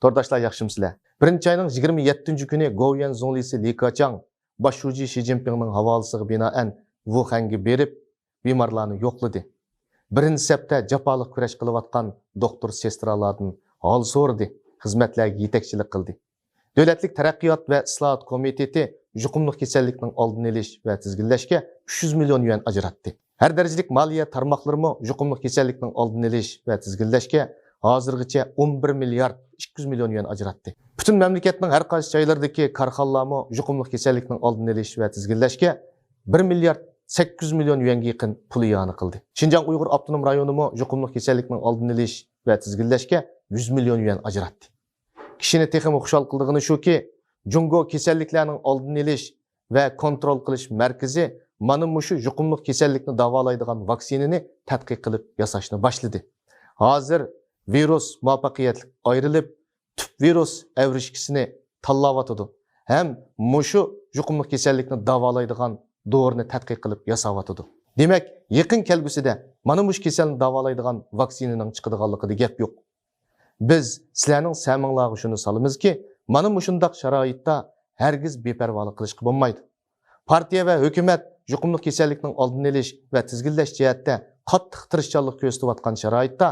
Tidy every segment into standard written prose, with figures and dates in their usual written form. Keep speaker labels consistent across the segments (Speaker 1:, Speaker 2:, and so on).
Speaker 1: To'rdoshlar yaxshimsizlar. 1-oyning 27 kuni Goyan zonlisi Li Keqiang bosh shuji Xi Jinpingning havolasiga binoan Wuhanga berib, bemorlarni yo'qladi. Birinchi sepda jafoliq kurash qilayotgan doktor sestralardan hol so'radi, xizmatlarga yetakchilik qildi. Davlatlik taraqqiyot va islohot komiteti yuqumli kasallikning oldini olish va tizginlashga 300 million yuan ajratdi. Har darajalik moliya tarmoqlarimi yuqumli kasallikning oldini olish va tizginlashga hozirgacha 11 milliard 200 million yuan ajratdi. Butun mamlakatning har qaysi joylaridagi korxonalarmi yuqumli kasallikning oldini olish va tizginlashga 1 milliard 800 million yuanga yaqin pul iyon qildi. Xinjiang Uyg'ur avtonom rayonimi yuqumli kasallikning oldini olish va tizginlashga 100 million yuan ajratdi. Kishini texmi xushal qildig'ini shuki, Jungo kasalliklarning oldini olish va kontrol qilish markazi mana mushu yuqumli kasallikni davolaydigan vaksinani tadqiq qilib yasashni boshladi. Hozir virus muvaffaqiyatli ayrilib, tüp virus avrishkisini tanlayotdi. Ham mushu yuqumli kasallikni davolaydigan doğrunu tadqiq qilib yasayotdi. Demak, yaqin kelgusida mana mush kasalni davolaydigan vaksinaning chiqadiganligida gap yo'q. Biz sizlarning saminglarga shuni salimizki, mana mushundaq sharoitda hargiz beparvolik qilishga bo'lmaydi. Partiya va hukumat yuqumli kasallikning oldini olish va tizginlash jihatda qattiq tirishchanlik ko'rsatayotgan sharoitda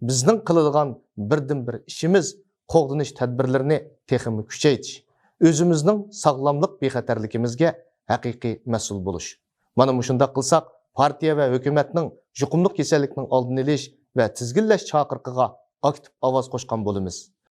Speaker 1: bizning qiladigan birdan-bir ishimiz qo'g'dinish tadbirlarini texmi kuchaytirish, o'zimizning sog'lomlik bexatarligimizga haqiqiy mas'ul bo'lish. Mana mushundaq qilsak, partiya va hukumatning yuqumli kasallikning oldini olish va tizginlash chaqiriqiga aktiv ovoz qo'shgan bo'lamiz.